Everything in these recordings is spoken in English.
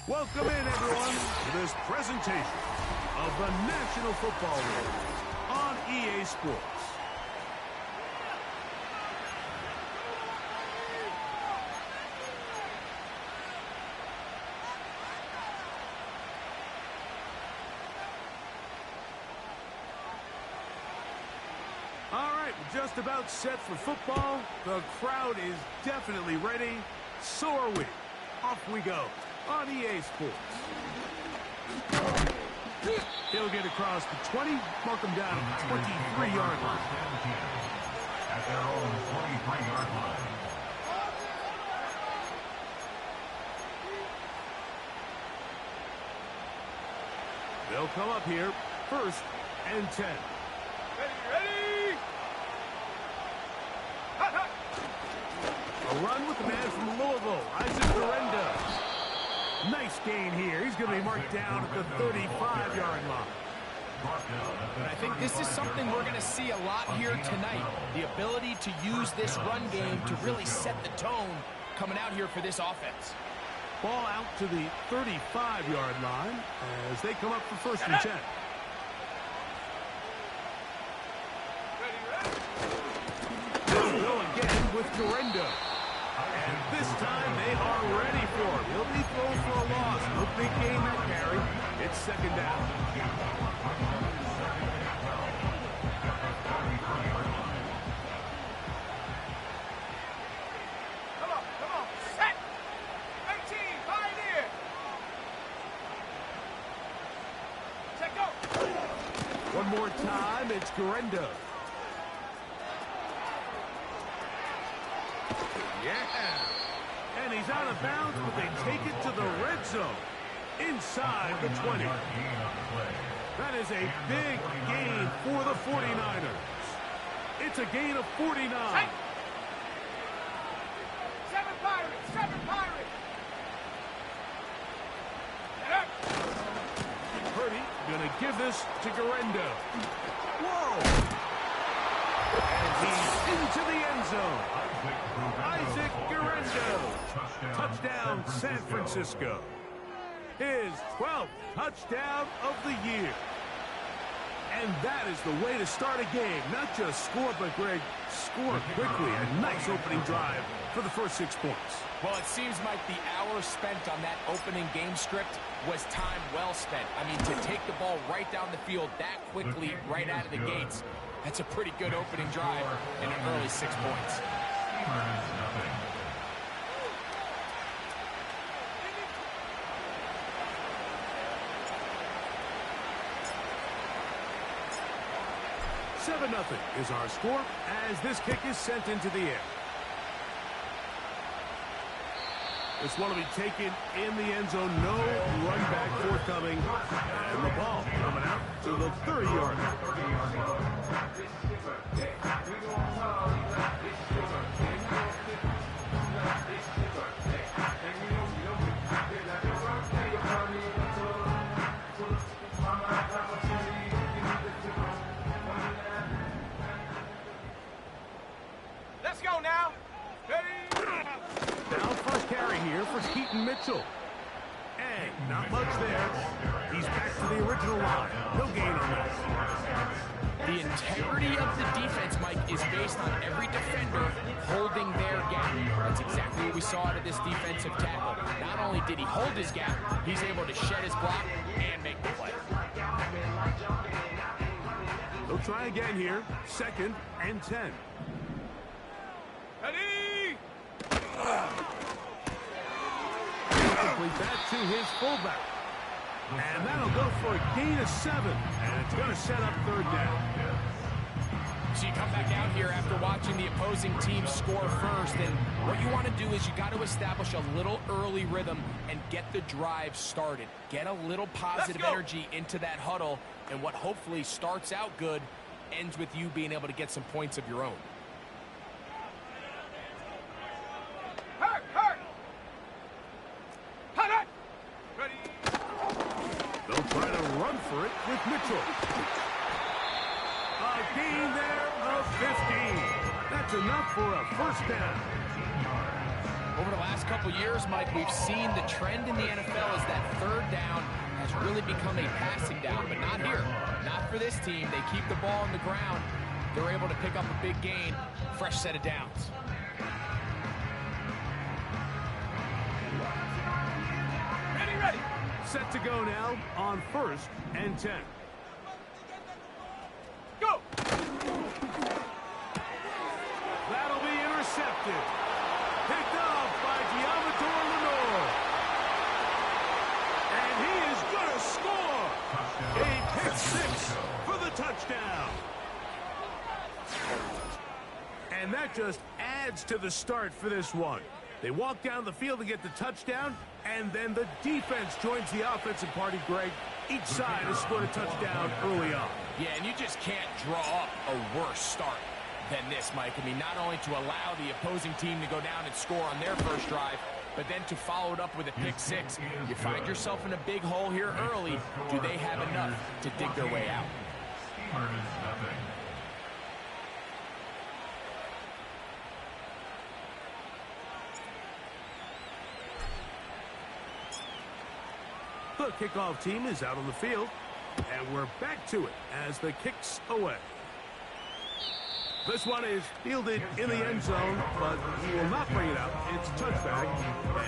Welcome in, everyone, to this presentation of the National Football League on EA Sports. All right, we're just about set for football. The crowd is definitely ready. So are we. Off we go on EA Sports. He'll get across the 20, mark him down at the 23-yard line. At their own 23-yard line. They'll come up here, 1st and 10. Ready! A run with the man from Louisville, Isaac. Nice gain here. He's going to be marked down at the 35-yard line. And I think this is something we're going to see a lot here tonight. The ability to use this run game to really set the tone coming out here for this offense. Ball out to the 35-yard line as they come up for 1st and 10. They'll go again with Garendo. And this time they are ready for him. He'll be thrown for a loss. No big gain that carry. It's 2nd down. Come on. Set. 18, pioneer. Set, go. One more time, it's Garendo. Yeah. And he's out of bounds, but they take it to the red zone. Inside the 20. That is a big gain for the 49ers. It's a gain of 49. 7 Pirates. Purdy gonna give this to Garendo. Whoa! And he's into the end zone. Isaac Garendo. Touchdown, San Francisco. His 12th touchdown of the year. And that is the way to start a game. Not just score, but, Greg, score quickly. A nice opening drive for the first 6 points. Well, it seems like the hour spent on that opening game script was time well spent. I mean, to take the ball right down the field that quickly, right out of the gates, that's a pretty good opening drive in an early 6 points. Nothing. 7-0 is our score as this kick is sent into the air. This one will be taken in the end zone. No run back forthcoming. And the ball coming out to the 30-yard line. Let's go now. Ready? Now first carry here for Keaton Mitchell. And not much there. He's back to the original line. No gain on that. The integrity of the defense, Mike, is based on every defender holding their gap. That's exactly what we saw out of this defensive tackle. Not only did he hold his gap, he's able to shed his block and make the play. They'll try again here. 2nd and 10. Ready? Complete that to his fullback. And that'll go for a gain of 7. And it's going to set up 3rd down. So you come back out here after watching the opposing team score first, and what you want to do is you got to establish a little early rhythm and get the drive started. Get a little positive energy into that huddle, and what hopefully starts out good ends with you being able to get some points of your own. Hurt! Ready? They'll try to run for it with Mitchell. A gain there of 15. That's enough for a first down. Over the last couple years, Mike, we've seen the trend in the NFL is that third down has really become a passing down, but not here. Not for this team. They keep the ball on the ground. They're able to pick up a big gain. Fresh set of downs. Ready. Set to go now on 1st and 10. Go! That'll be intercepted. Picked off by Giamatore Lenore. And he is going to score. A pick six for the touchdown. And that just adds to the start for this one. They walk down the field to get the touchdown, and then the defense joins the offensive party, Greg. Each side has scored a touchdown early on. Yeah, and you just can't draw up a worse start than this, Mike. I mean, not only to allow the opposing team to go down and score on their first drive, but then to follow it up with a pick six. You find yourself in a big hole here early. Do they have enough to dig their way out? The kickoff team is out on the field, and we're back to it as the kick's away. This one is fielded in the end zone, but he will not bring it out. It's a touchback,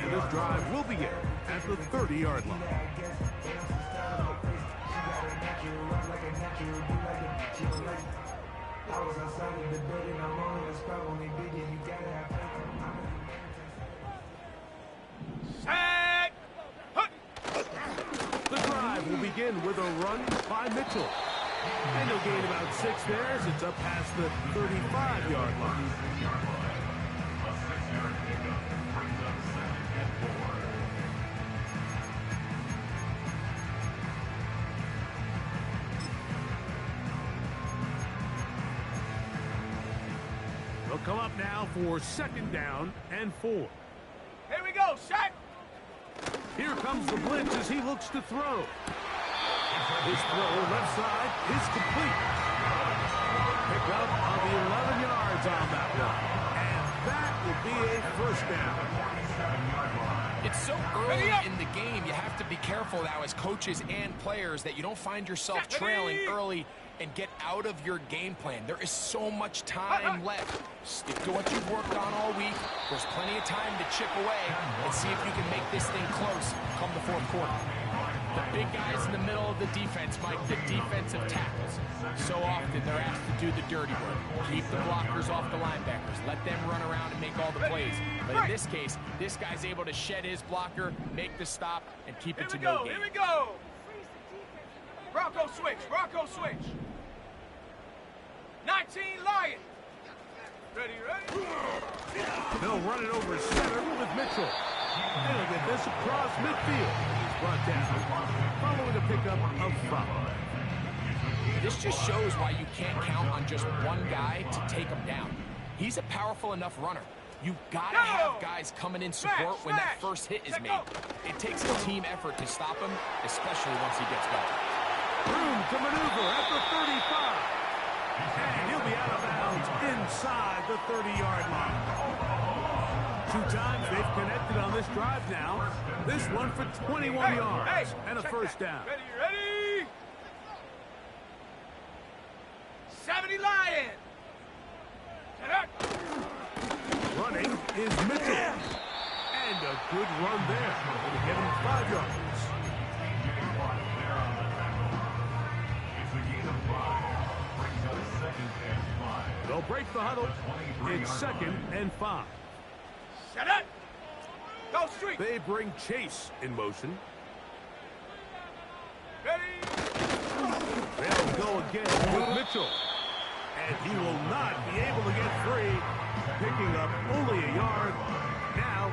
and this drive will begin at the 30-yard line. Set! The drive will begin with a run by Mitchell. And he'll gain about 6 there as it's up past the 35-yard line. They'll come up now for 2nd down and 4. Here we go, set! Here comes the blitz as he looks to throw. His throw left side is complete. Pick up on the 11 yards on that one. And that will be a first down. It's so early in the game, you have to be careful now as coaches and players that you don't find yourself trailing early and get out of your game plan. There is so much time left. Stick to what you've worked on all week. There's plenty of time to chip away and see if you can make this thing close come the 4th quarter. The big guys in the middle of the defense, Mike, the defensive tackles. So often they're asked to do the dirty work. Keep the blockers off the linebackers. Let them run around and make all the plays. But in this case, this guy's able to shed his blocker, make the stop, and keep it to no gain. Here we go! Bronco switch! 19 Lion! Ready? They'll run it over center with Mitchell. And they'll get this across midfield. He's brought down following a pickup of 5. This just shows why you can't count on just one guy to take him down. He's a powerful enough runner. You've got to have guys coming in support when that first hit is made. It takes a team effort to stop him, especially once he gets going. Room to maneuver at the 35. And he'll be out of bounds inside the 30-yard line. 2 times they've connected on this drive now. This one for 21 yards and a first down. Ready? 70 Lion! Running is Mitchell. And a good run there. It'll get him 5 yards. They'll break the huddle. It's 2nd and 5. Set it! Go street! They bring Chase in motion. Ready? They'll go again with Mitchell. And he will not be able to get free, picking up only a yard. Now,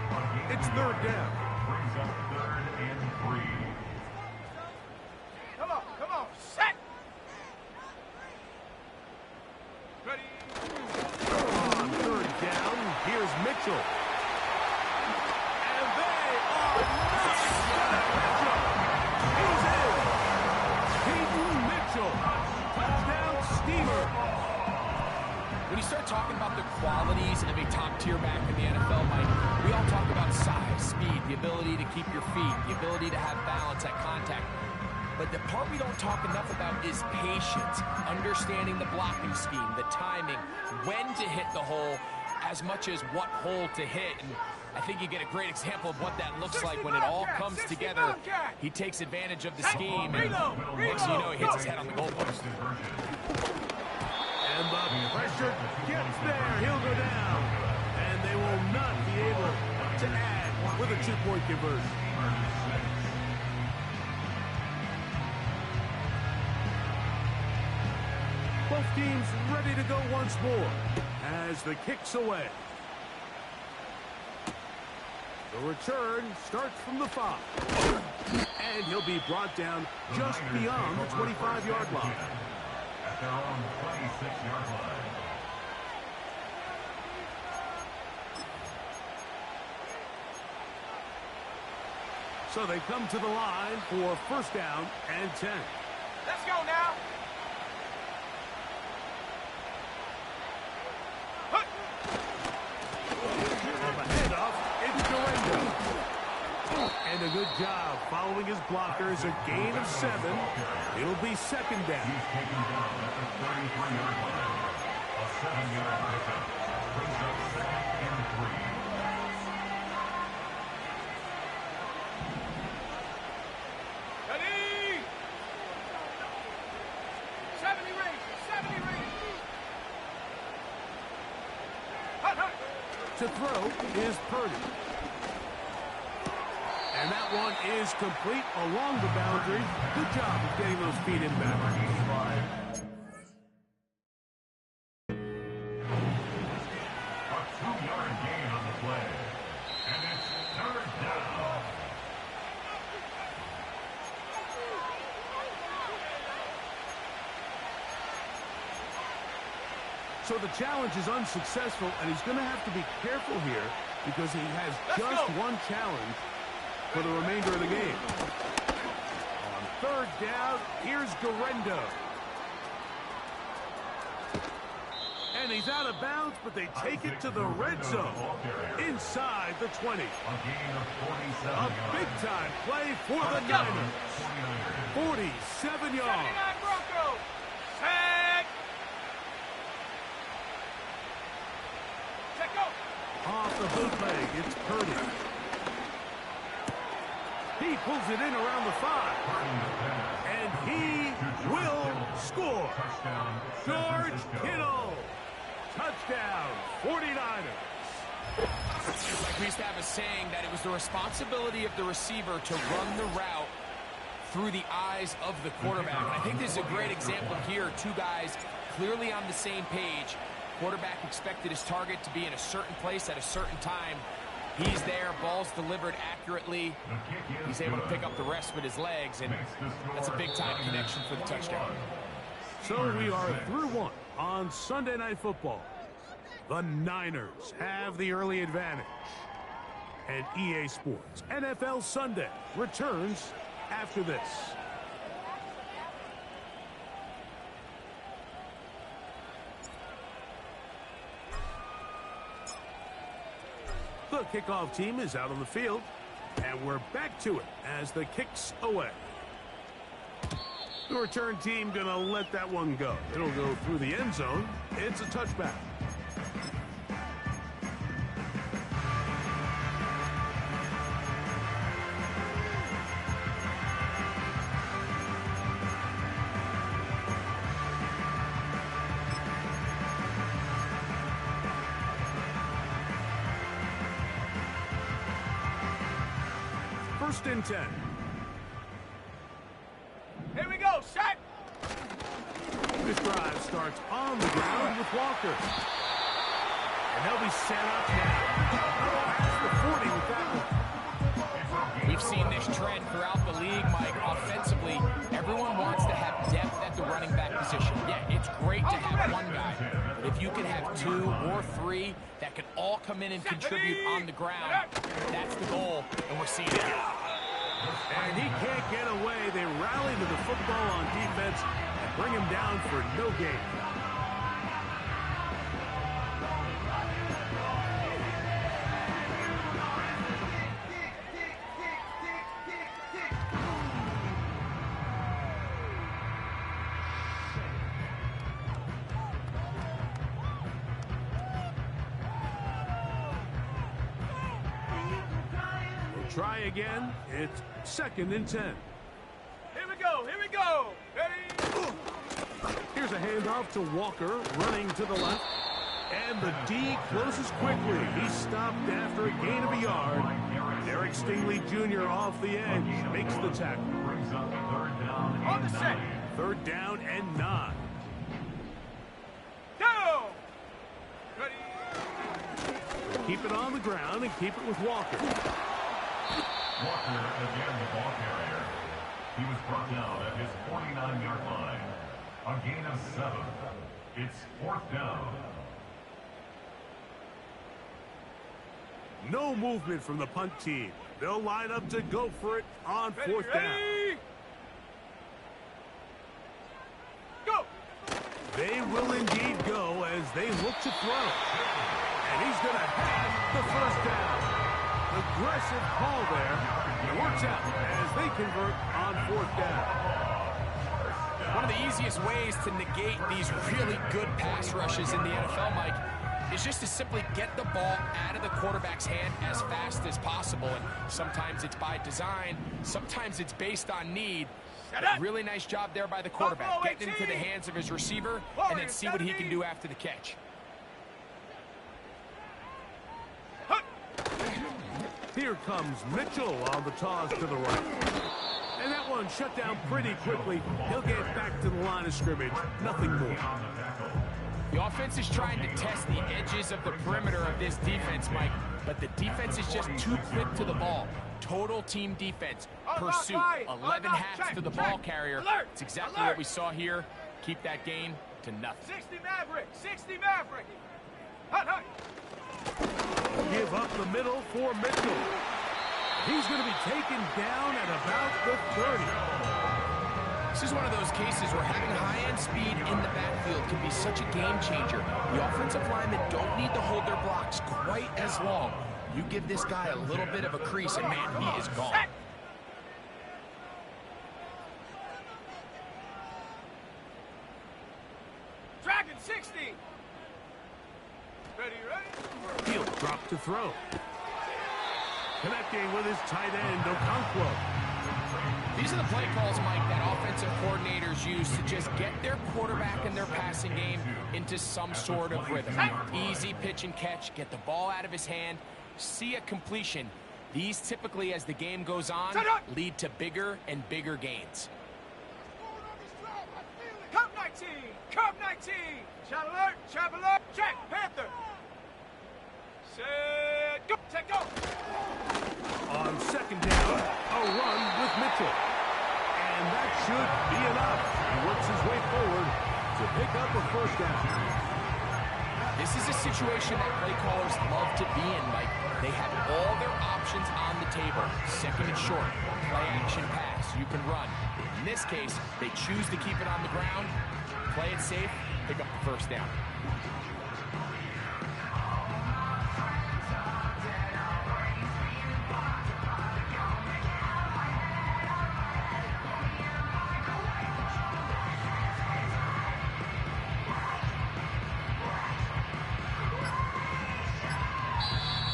it's third down. Brings up 3rd and 3. Come on, set! Ready? On third down, here's Mitchell. And they are not going to catch him. He's in. Peyton Mitchell. Touchdown, Steamer. When you start talking about the qualities of a top-tier back in the NFL, Mike, we all talk about size, speed, the ability to keep your feet, the ability to have balance at contact. But the part we don't talk enough about is patience, understanding the blocking scheme, the timing, when to hit the hole, as much as what hole to hit. And I think you get a great example of what that looks like when it all comes together. He takes advantage of the scheme, and next thing you know, he hits his head on the goalpost. And the pressure gets there. He'll go down. And they will not be able to add with a 2-point conversion. Both teams ready to go once more as the kick's away. The return starts from the 5. And he'll be brought down just beyond the 25-yard line. At their own 26-yard line. So they come to the line for first down and 10. Let's go now. On the handoff, it's Guerrero. And a good job following his blockers. A gain of 7. It'll be second down. He's taken down at the 33-yard line. A 7-yard pickup. Brings up 2nd and 3. Ready? 70 range. Hut. To throw is Purdy. And that one is complete along the boundary. Good job of getting those feet in back. A 2-yard gain on the play. And it's 3rd down. So the challenge is unsuccessful, and he's going to have to be careful here because he has just one challenge for the remainder of the game. On third down, here's Guerrero. And he's out of bounds, but they take it to the red zone inside the 20. A gain of 47 A yards. big-time play for the Niners. 47 yards. 79 Broncos. Set. Check go. Off the bootleg, it's Purdy. He pulls it in around the 5. And he will score. George Kittle. Touchdown, 49ers. It's like we used to have a saying that it was the responsibility of the receiver to run the route through the eyes of the quarterback. And I think this is a great example here. Two guys clearly on the same page. Quarterback expected his target to be in a certain place at a certain time. He's there, ball's delivered accurately. He's able to pick up the rest with his legs, and that's a big-time connection for the touchdown. So we are through one on Sunday Night Football. The Niners have the early advantage. And EA Sports NFL Sunday returns after this. The kickoff team is out on the field, and we're back to it as the kick's away. The return team gonna let that one go. It'll go through the end zone. It's a touchback. First and 10. Here we go, set. This drive starts on the ground with Walker. And they'll be set up now. Past the 40 with that one. We've seen this trend throughout the league, Mike. Offensively, everyone wants to have depth at the running back position. Yeah, it's great to have one guy, but if you can have 2 or 3 that can all come in and contribute on the ground, that's the goal, and we're seeing it here. And he can't get away. They rally to the football on defense and bring him down for no gain. Try again. It's 2nd and 10. Here we go. Here we go. Ready? Here's a handoff to Walker, running to the left. And the D closes quickly. He's stopped after a gain of a yard. Derek Stingley Jr. off the edge makes the tackle. On the set. 3rd down and 9. Go. Ready? Keep it on the ground and keep it with Walker. Walker again the ball carrier. He was brought down at his 49-yard line. A gain of 7. It's 4th down. No movement from the punt team. They'll line up to go for it on 4th down. Ready? Go. They will indeed go as they look to throw. And he's going to have the 1st down. Aggressive call there. It works out as they convert on 4th down. One of the easiest ways to negate these really good pass rushes in the NFL, Mike, is just to simply get the ball out of the quarterback's hand as fast as possible. And sometimes it's by design, sometimes it's based on need. But really nice job there by the quarterback, getting into the hands of his receiver and then see what he can do after the catch. Here comes Mitchell on the toss to the right. And that one shut down pretty quickly. He'll get back to the line of scrimmage. Nothing more. The offense is trying to test the edges of the perimeter of this defense, Mike, but the defense is just too quick to the ball. Total team defense, pursuit, 11 hats to the ball carrier. It's exactly what we saw here. Keep that gain to nothing. 60 Maverick. 60 Maverick. Hut, hut. Give up the middle for Mitchell. He's going to be taken down at about the 30. This is one of those cases where having high-end speed in the backfield can be such a game changer. The offensive linemen don't need to hold their blocks quite as long. You give this guy a little bit of a crease, and man, he is gone. Dragon 60. Ready, ready? He'll drop to throw. Connecting with his tight end, Okonkwo. These are the play calls, Mike, that offensive coordinators use to just get their quarterback and their passing game into some sort of rhythm. Easy pitch and catch, get the ball out of his hand, see a completion. These typically, as the game goes on, lead to bigger and bigger gains. Cup 19. Cup 19. Shot alert. Trap alert. Check. Panther. Set. Go. Set. Go. On 2nd down, a run with Mitchell. And that should be enough. He works his way forward to pick up a 1st down. This is a situation that play callers love to be in, Mike. They have all their options on the table. 2nd and short, play action pass, you can run. In this case, they choose to keep it on the ground, play it safe, pick up the 1st down.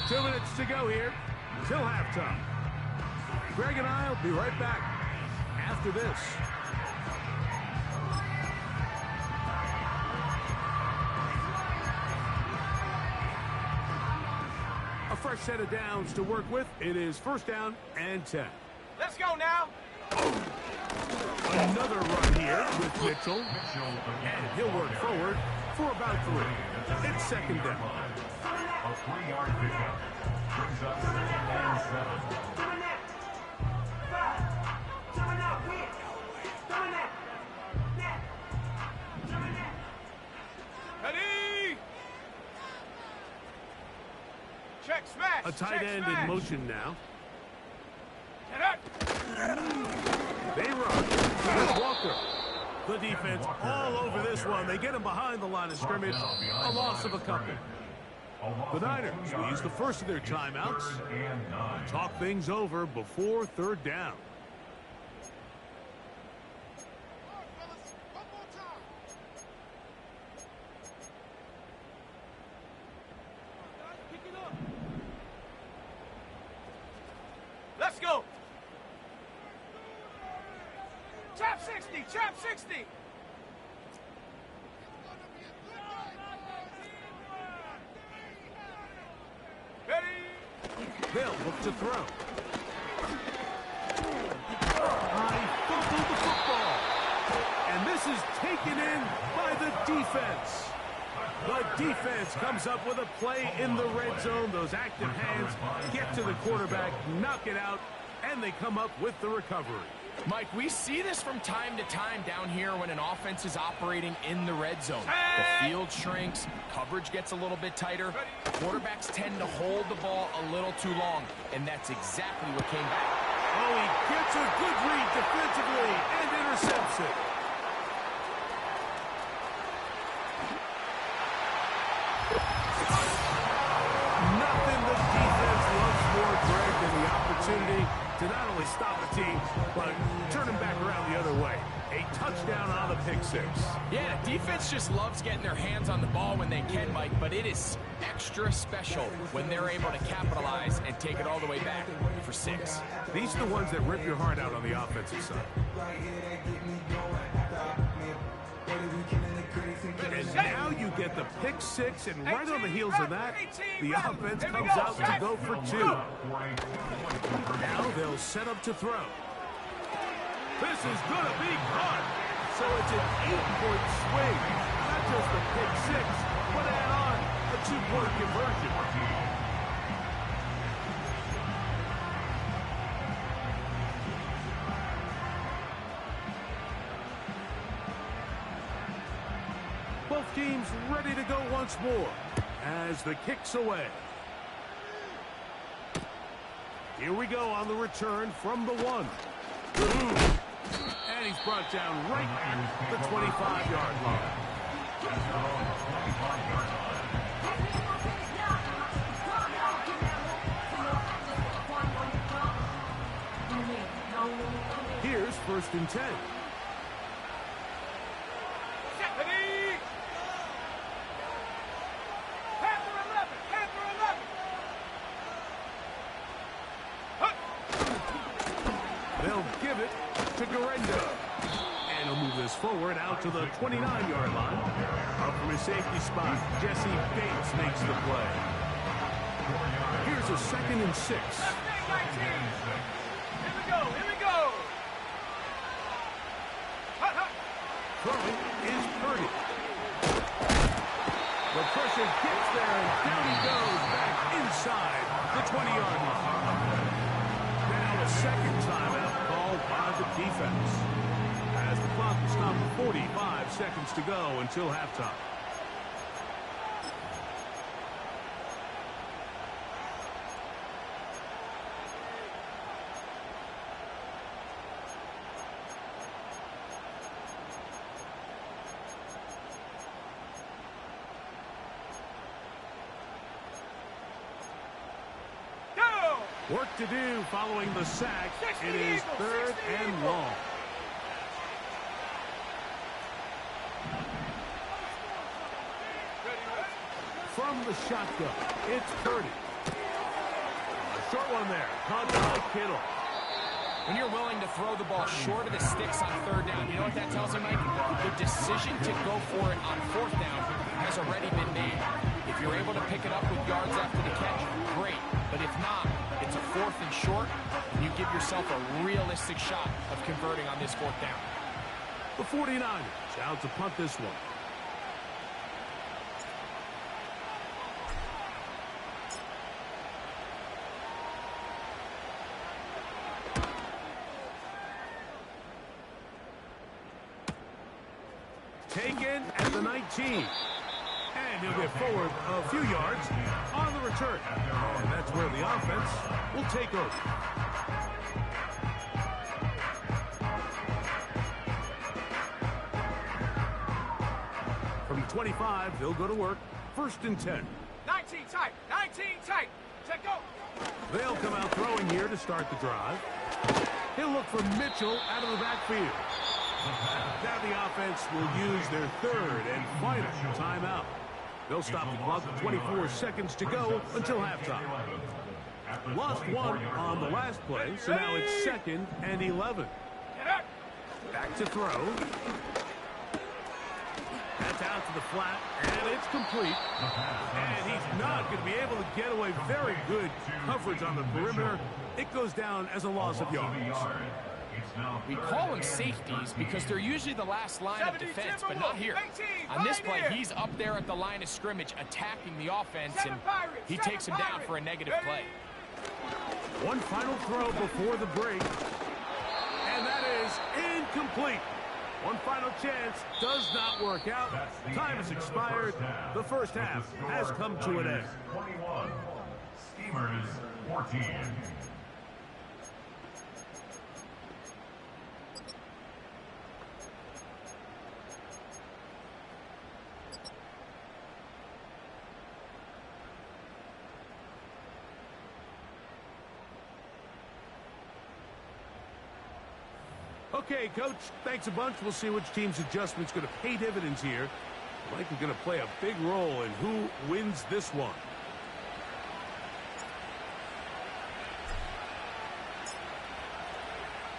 2 minutes to go here till halftime. Greg and I will be right back after this. A fresh set of downs to work with. It is 1st down and 10. Let's go now. Another run here with Mitchell. And he'll work forward for about 3. It's second down. A 3-yard pickup brings up 2nd and 7. Ready? Check smash. A tight end in motion now. Get up. They run with Walker. The defense all over this one. They get him behind the line of scrimmage. A loss of a couple. The Niners will use the first of their timeouts. Talk things over before 3rd down. Let's go. Chop 60, chop 60. Ready? They'll look to throw. I fumbled the football. And this is taken in by the defense. The defense comes up with a play in the red zone. Those active hands get to the quarterback, knock it out, and they come up with the recovery. Mike, we see this from time to time down here when an offense is operating in the red zone. The field shrinks, coverage gets a little bit tighter, quarterbacks tend to hold the ball a little too long, and that's exactly what came back. Oh, he gets a good read defensively and intercepts it. Nothing the defense loves more, Greg, than the opportunity to not only stop a team, but turn them back around the other way. A touchdown on the pick 6. Yeah, the defense just loves getting their hands on the ball when they can, Mike, but it is extra special when they're able to capitalize and take it all the way back for 6. These are the ones that rip your heart out on the offensive side. And now you get the pick 6, and right on the heels of that, the offense comes out to go for 2. Now they'll set up to throw. This is going to be caught. So it's an 8-point swing. Not just the pick 6, but add on a 2-point conversion. Both teams ready to go once more as the kick's away. Here we go on the return from the 1. And he's brought down right at the 25-yard line. Here's 1st and 10. Forward out to the 29-yard line. Up from his safety spot, Jesse Bates makes the play. Here's a 2nd and 6. Here we go, here we go. Throwing is Purdy. The pressure gets there, and down he goes back inside the 20-yard line. Now a 2nd timeout called by the defense. As the clock is stopped with 45 seconds to go until halftime. Work to do following the sack. It is 3rd and long. From the shotgun, it's Purdy. A short one there, caught by Kittle. When you're willing to throw the ball short of the sticks on 3rd down, you know what that tells me, Mike? The decision to go for it on 4th down has already been made. If you're able to pick it up with yards after the catch, great. But if not, It's a 4th and short, and you give yourself a realistic shot of converting on this 4th down. The 49ers out to punt this one. Taken at the 19. And he'll get forward a few yards on the return. And that's where the offense will take over. From the 25, they'll go to work. 1st and 10. 19 tight. 19 tight. Check go. They'll come out throwing here to start the drive. He'll look for Mitchell out of the backfield. Now the offense will use their 3rd and final timeout. They'll stop the clock with 24 seconds to go until halftime. Lost one on the last play, so now it's 2nd and 11. Back to throw. That's out to the flat, and it's complete. And he's not going to be able to get away. Very good coverage on the perimeter. It goes down as a loss of yards. We call them safeties because they're usually the last line of defense, but not here. On this play, he's up there at the line of scrimmage attacking the offense, and he takes him down for a negative play. One final throw before the break, and that is incomplete. One final chance does not work out. Time has expired. The first half has come to an end. 21. Steamers 14. Okay, Coach, thanks a bunch. We'll see which team's adjustment's going to pay dividends here. Likely going to play a big role in who wins this one.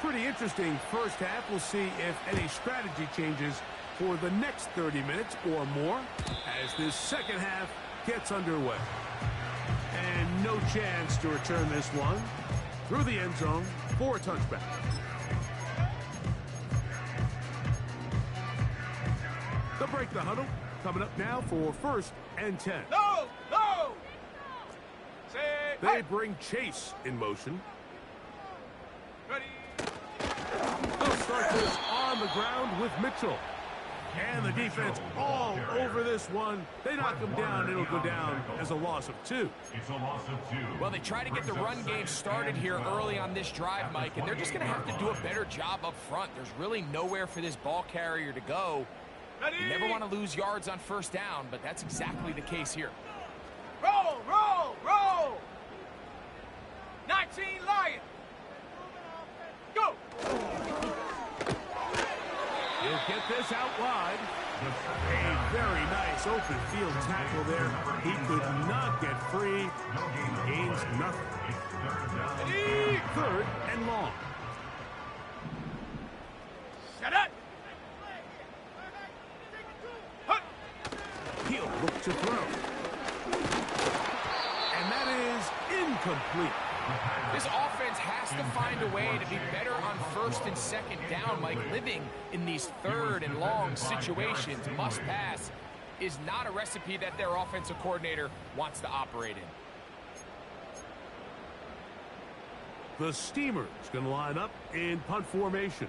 Pretty interesting first half. We'll see if any strategy changes for the next 30 minutes or more as this second half gets underway. And no chance to return this one through the end zone for a touchback. They'll break the huddle. Coming up now for 1st and 10. No! No! They bring Chase in motion. Ready. They'll start this on the ground with Mitchell. And the defense all over this one. They knock him down. It'll go down as a loss of 2. It's a loss of 2. Well, they try to get the run game started here early on this drive, Mike, and they're just going to have to do a better job up front. There's really nowhere for this ball carrier to go. You never want to lose yards on 1st down, but that's exactly the case here. Roll, roll, roll! 19 Lion! Go! He'll get this out wide. A very nice open field tackle there. He could not get free. Gains nothing. 3rd and long. Shut up! He'll look to throw. And that is incomplete. This offense has to find a way to be better on 1st and 2nd down. Like, living in these 3rd and long situations, must pass, is not a recipe that their offensive coordinator wants to operate in. The Steamers going to line up in punt formation.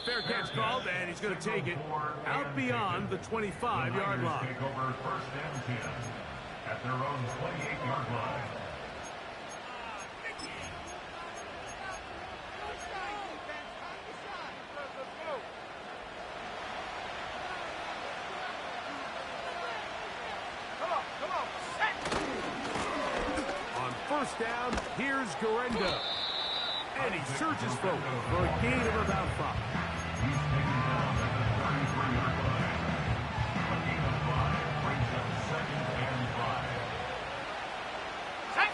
Fair catch called, and he's going to take it out beyond the 25-yard line. Take over 1st and 10 at their own 28-yard line. On 1st down, here's Garendo. And he surges forward for a gain of about 5. He's taken down at the 33-yard line. A gain of 5 brings up 2nd and 5. Set!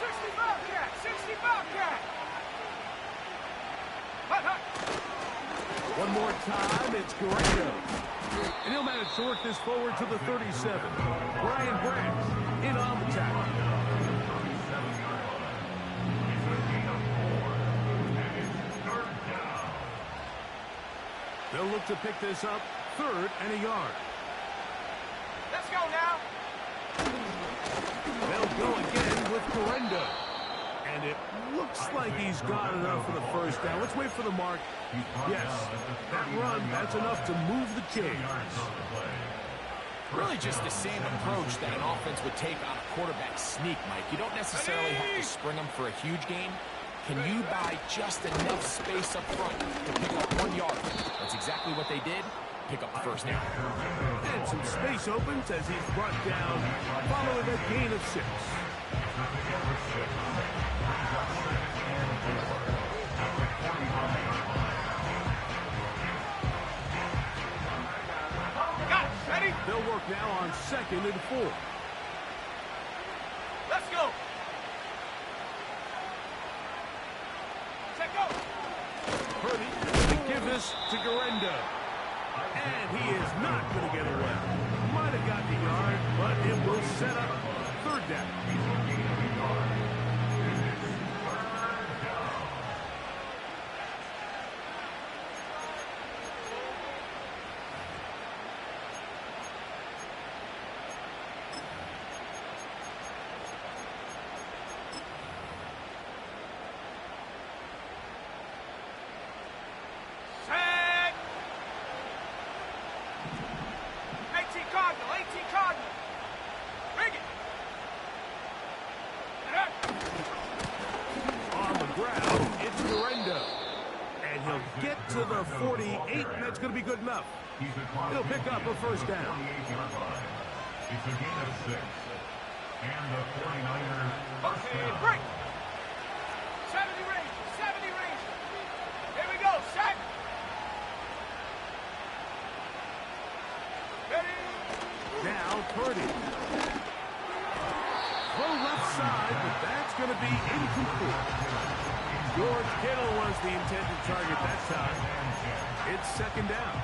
65 cat! 65 cat! Hut, hut! One more time, it's Guerrero. And he'll manage to work this forward to the 37. Brian Branch in on the tackle. They'll look to pick this up, 3rd and a yard. Let's go now. They'll go again with Guerrero. And it looks like he's got enough for the first down. Let's wait for the mark. Yes, that run, that's enough to move the chains. Really just the same approach that an offense would take on a quarterback sneak, Mike. You don't necessarily have to spring them for a huge gain. Can you buy just enough space up front to pick up 1 yard? That's exactly what they did. Pick up the first down. And some space opens as he's brought down following a gain of 6. Ready? They'll work now on 2nd and 4. Let's go. Set go. Purdy to give this to Guerrero. And he is not going to get away. Might have got the yard, but it will set up 3rd down. Set. 18 Cardinal, 18 Cardinal. Bring it. On the ground, it's Guerrero. And he'll get to the 48, and that's going to be good enough. He'll pick up a first down. It's a gain of 6. And the 49ers first down. Break. 70 range, 70 range. Here we go, set. Ready. Now Purdy. Throw left side, but that's going to be incomplete. George Kittle was the intended target that time. It's 2nd down.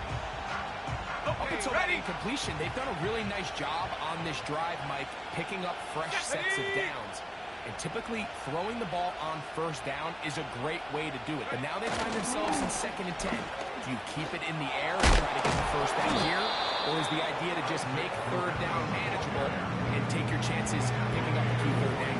Up until that incompletion, they've done a really nice job on this drive, Mike, picking up fresh sets of downs. And typically, throwing the ball on 1st down is a great way to do it. But now they find themselves in 2nd and 10. Do you keep it in the air and try to get the first down here? Or is the idea to just make 3rd down manageable and take your chances picking up a key 3rd down?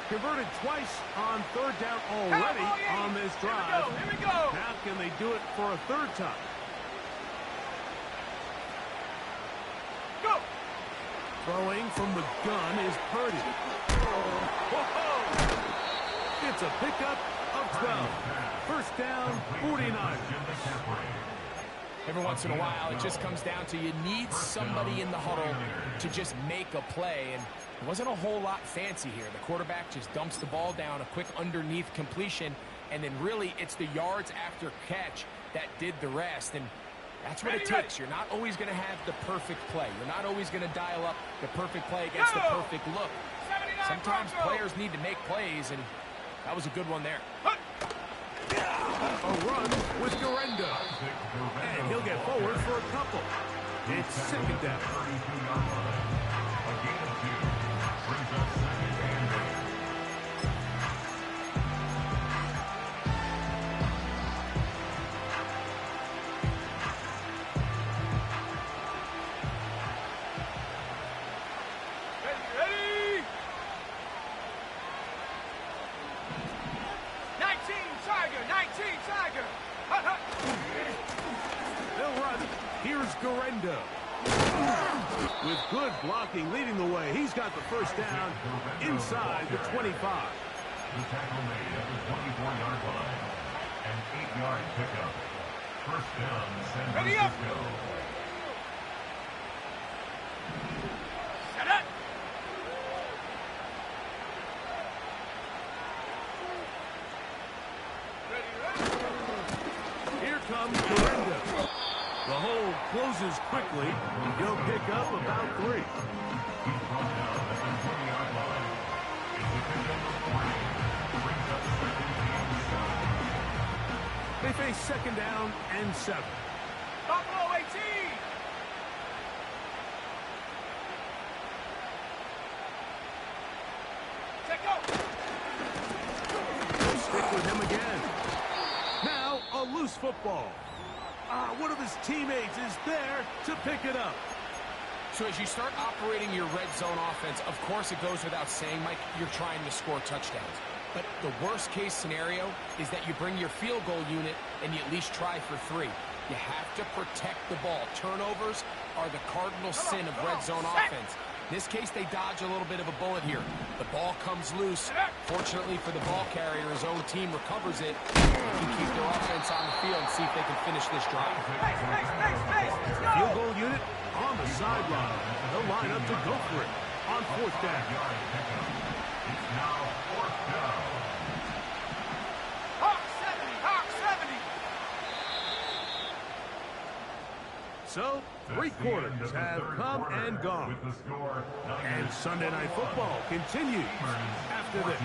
Converted twice on 3rd down already on this drive. Here we go. Now can they do it for a 3rd time? Go. Throwing from the gun is Purdy. Whoa! It's a pickup of 12. First down, 49. Every once in a while, it just comes down to you need somebody in the huddle to just make a play. And it wasn't a whole lot fancy here. The quarterback just dumps the ball down, a quick underneath completion, and then really it's the yards after catch that did the rest. And that's what it takes. You're not always going to have the perfect play. You're not always going to dial up the perfect play against the perfect look. Sometimes players need to make plays, and that was a good one there. A run with Guerrero. And he'll get forward for a couple. It's 2nd down. A gain of 2 brings up 2nd and 8. Ready. 19 Tiger, 19 Tiger. Hut, hut. They'll run. Here's Guerrero. With good blocking leading the way. He's got the first down inside the 25. The tackle made at the 24-yard line. An 8-yard pickup. First down, San Francisco. Set up. Ready, ready. Here comes Guerrero. The hold hole closes quickly. He'll pick up about 3. He's brought down at the 20-yard line. It's a pickup of 3. Brings up second and 7. They face second down and 7. Buffalo 18. Check go. They'll stick with him again. Now a loose football. One of his teammates is there to pick it up. So as you start operating your red zone offense, of course it goes without saying, Mike, you're trying to score touchdowns. But the worst case scenario is that you bring your field goal unit and you at least try for 3. You have to protect the ball. Turnovers are the cardinal sin of red zone offense. In this case, they dodge a little bit of a bullet here. The ball comes loose. Fortunately for the ball carrier, his own team recovers it. They can keep their offense on the field and see if they can finish this drive. Let's go. Field goal unit on the sideline. They'll line up to go for it on 4th down. It's now 4th down. Hawk 70. Hawk 70. So, 3 quarters have come and gone. With the score, And Sunday Night Football continues after this.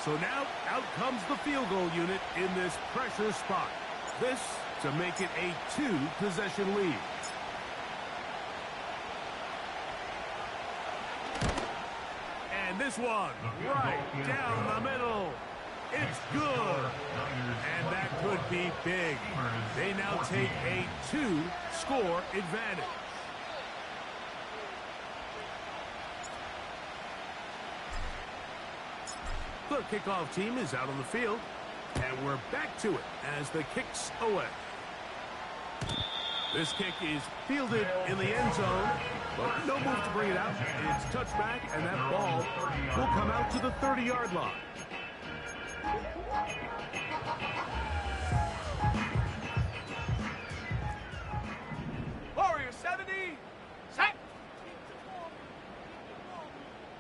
So now, out comes the field goal unit in this pressure spot. This to make it a 2-possession lead. And this one, right down the middle. It's good. And that could be big. They now take a 2-score advantage. The kickoff team is out on the field, and we're back to it as the kick's away. This kick is fielded in the end zone, but no move to bring it out. It's touchback, and that ball will come out to the 30-yard line. Warrior 70. Sack.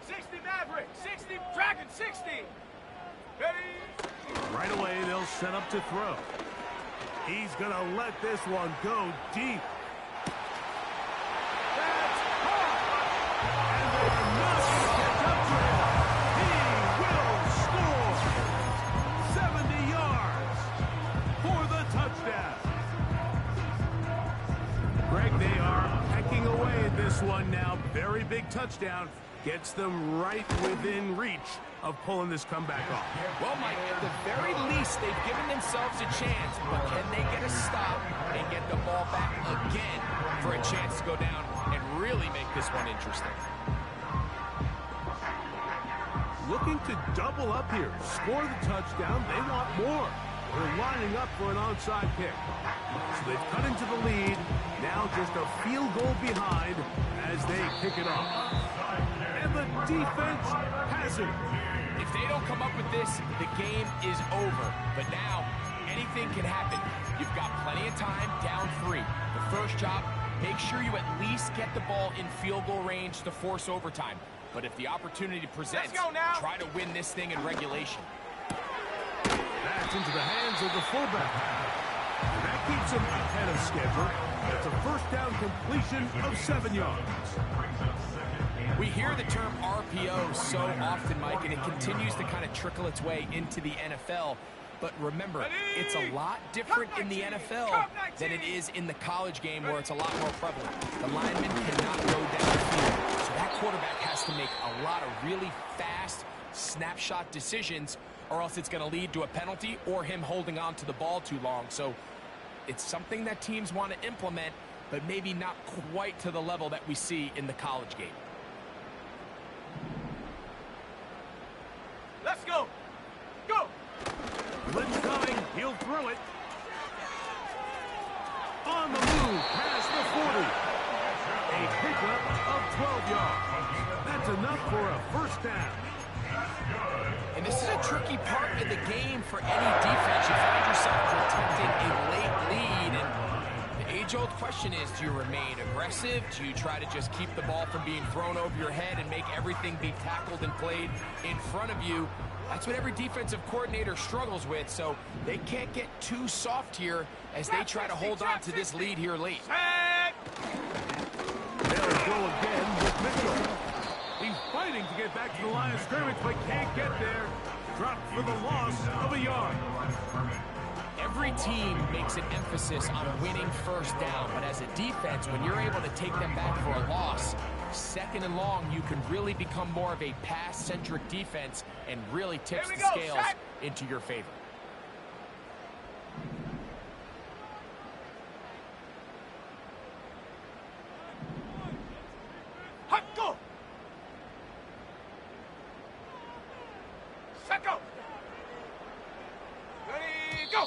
60 Maverick. 60 Dragon 60. Ready. Right away, they'll set up to throw. He's going to let this one go deep. That's hot! And they're not going to catch up to him. He will score 70 yards for the touchdown. Greg, they are pecking away at this one now. Very big touchdown. Gets them right within reach of pulling this comeback off. Well, Mike, at the very least, they've given themselves a chance, but can they get a stop and get the ball back again for a chance to go down and really make this one interesting? Looking to double up here, score the touchdown. They want more. They're lining up for an onside kick. So they've cut into the lead. Now just a field goal behind as they kick it off. And the defense has it. If they don't come up with this, the game is over. But now, anything can happen. You've got plenty of time, down 3. The first job, make sure you at least get the ball in field goal range to force overtime. But if the opportunity presents, try to win this thing in regulation. That's into the hands of the fullback. That keeps him ahead of schedule. That's a first down completion of 7 yards. We hear the term RPO so often, Mike, and it continues to kind of trickle its way into the NFL. But remember, it's a lot different in the NFL than it is in the college game where it's a lot more prevalent. The lineman cannot go downfield, so that quarterback has to make a lot of really fast snapshot decisions, or else it's going to lead to a penalty or him holding on to the ball too long. So it's something that teams want to implement, but maybe not quite to the level that we see in the college game. Let's go. Go. Blitz coming. He'll throw it. On the move past the 40. A pickup of 12 yards. That's enough for a first down. And this is a tricky part of the game for any defense. You find yourself protecting a late lead, and the age-old question is, do you remain aggressive? Do you try to just keep the ball from being thrown over your head and make everything be tackled and played in front of you? That's what every defensive coordinator struggles with, so they can't get too soft here as they try to hold on to this lead here late. They'll go again with Mitchell. He's fighting to get back to the line of scrimmage, but can't get there. Dropped for the loss of a yard. Every team makes an emphasis on winning first down, but as a defense, when you're able to take them back for a loss, second and long, you can really become more of a pass-centric defense and really tips the scales into your favor. Go! Set go! Ready, go!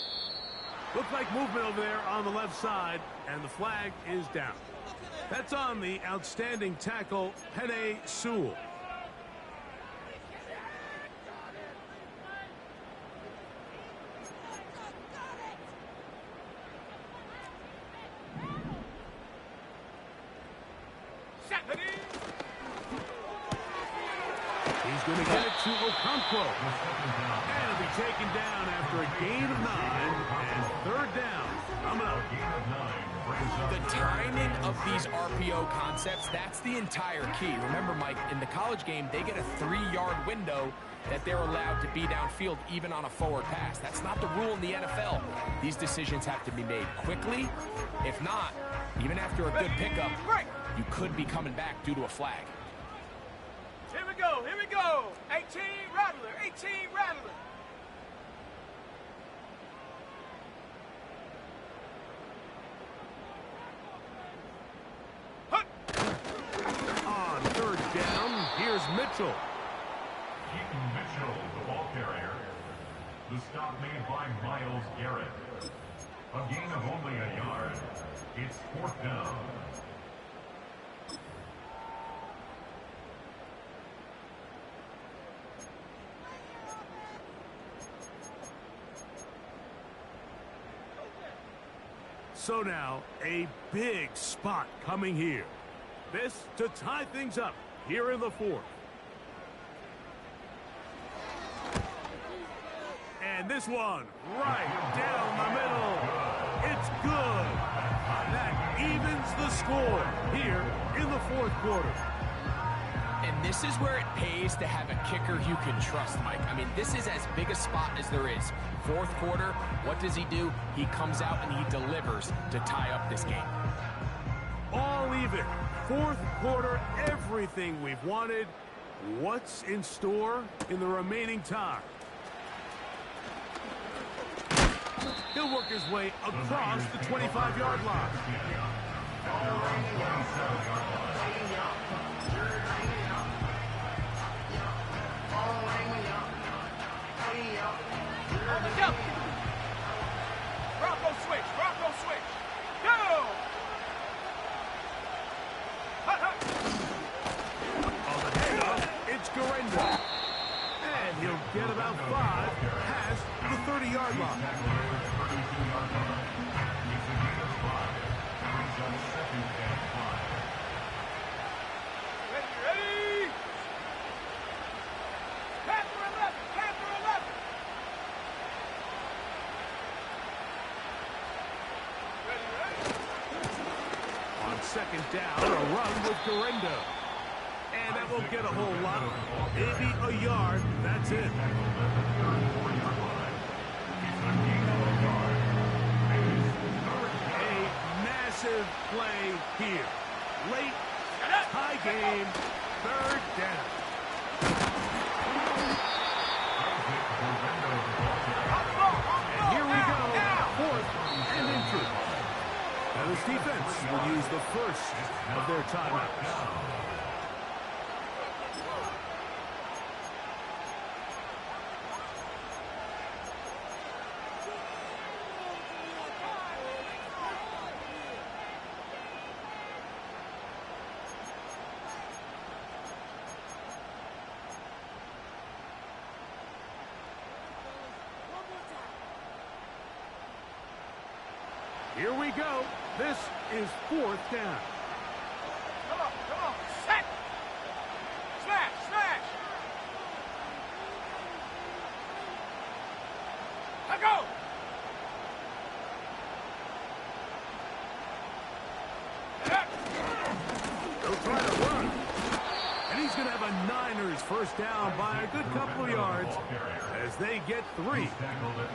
Looks like movement over there on the left side, and the flag is down. That's on the outstanding tackle, Penei Sewell. He's going to get it to Okonkwo. And it'll be taken down after a gain of 9 and third down. Coming up. The timing of these RPO concepts, that's the entire key. Remember, Mike, in the college game, they get a 3-yard window that they're allowed to be downfield even on a forward pass. That's not the rule in the NFL. These decisions have to be made quickly. If not, even after a good pickup, you could be coming back due to a flag. Here we go, here we go. 18 Rattler, 18 Rattler. On third down, here's Mitchell. Keaton Mitchell, the ball carrier. The stop made by Myles Garrett. A gain of only a yard. It's fourth down. So now, a big spot coming here. This to tie things up here in the fourth. And this one right down the middle. It's good. That evens the score here in the fourth quarter. And this is where it pays to have a kicker you can trust, Mike. I mean, this is as big a spot as there is. Fourth quarter, what does he do? He comes out and he delivers to tie up this game. All even. Fourth quarter, everything we've wanted. What's in store in the remaining time? He'll work his way across the 25-yard line. Bronco switch, Bronco switch. Go! On the handoff, it's Garendo. And he'll get about 5 past the 30-yard line. Ready? Panther 11, Panther 11. Ready? On second down, a run with Garendo. And that won't get a whole lot. Maybe a yard. That's it. A massive play here. Late, tie game, third down. And here we go, fourth and inches. Now this defense will use the first of their timeouts. Here we go. This is 4th down. Come on, set! Smash, smash! Let go! They'll try to run. And he's going to have a Niners first down by a good couple of yards as they get 3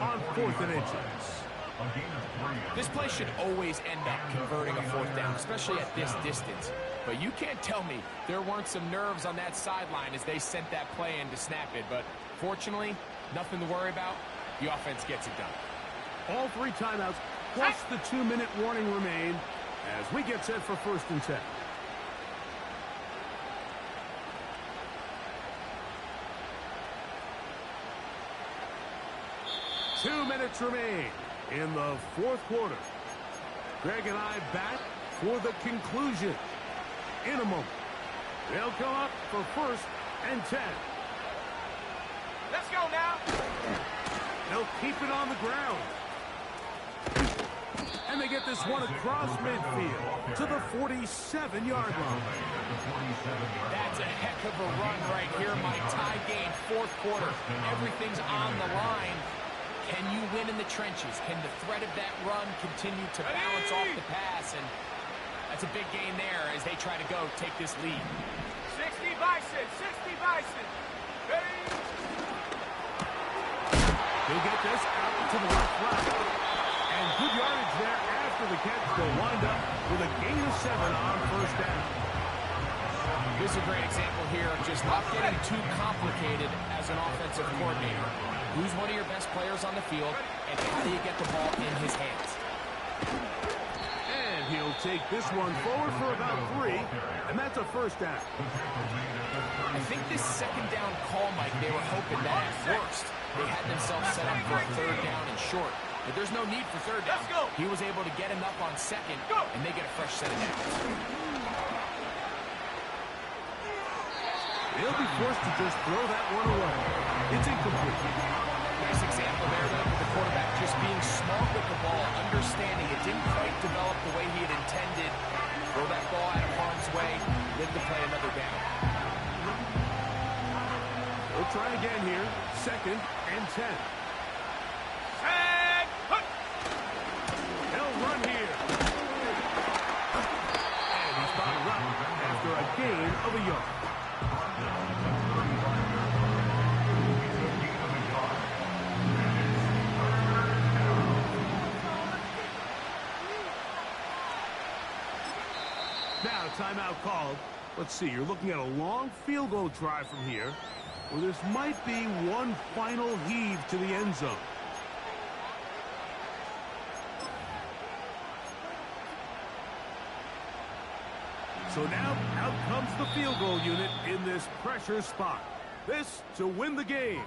on 4th and inches. This play should always end up converting a 4th down, especially at this distance. But you can't tell me there weren't some nerves on that sideline as they sent that play in to snap it. But fortunately, nothing to worry about. The offense gets it done. All 3 timeouts plus the 2-minute warning remain as we get set for 1st and 10. Two minutes remain in the 4th quarter. Greg and I back for the conclusion in a moment. They'll come up for 1st and 10. Let's go now! They'll keep it on the ground. And they get this one across midfield to the 47-yard line. That's a heck of a run right here, Mike. Tie game, 4th quarter. Everything's on the line. Can you win in the trenches? Can the threat of that run continue to balance off the pass? And that's a big gain there as they try to go take this lead. 60 Bison, 60 Bison. Ready? He'll get this out to the left flat. And good yardage there after the catch. They'll wind up with a gain of 7 on 1st down. This is a great example here of just not getting too complicated as an offensive coordinator. Who's one of your best players on the field, and how do you get the ball in his hands? And he'll take this one forward for about 3, and that's a 1st down. I think this 2nd down call, Mike, they were hoping that at worst they had themselves set up for a 3rd down and short. But there's no need for 3rd down. He was able to get enough on 2nd, and they get a fresh set of downs. They'll be forced to just throw that one away. It's incomplete. Nice example there, though, with the quarterback just being smart with the ball, understanding it didn't quite develop the way he had intended. Throw that ball out of harm's way, live to play another down. We'll try again here. 2nd and 10. And put. They'll run here. And he's found right after a gain of a yard. Now, timeout called. Let's see, you're looking at a long field goal try from here, where this might be one final heave to the end zone. So now, out comes the field goal unit in this pressure spot. This to win the game.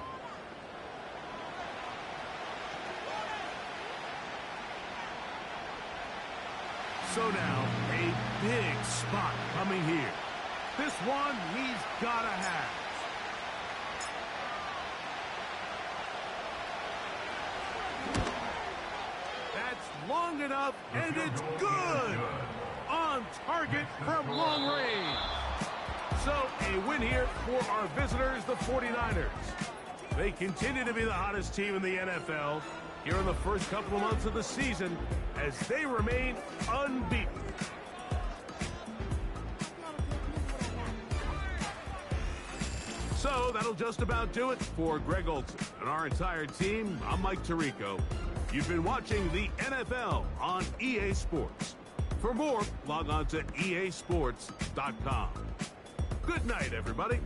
So now, a big spot coming here. This one he's got to have. That's long enough, and it's good. On target from long range. So, a win here for our visitors, the 49ers. They continue to be the hottest team in the NFL here in the first couple of months of the season as they remain unbeaten. So that'll just about do it for Greg Olson and our entire team. I'm Mike Tirico. You've been watching the NFL on EA Sports. For more, log on to easports.com. Good night, everybody.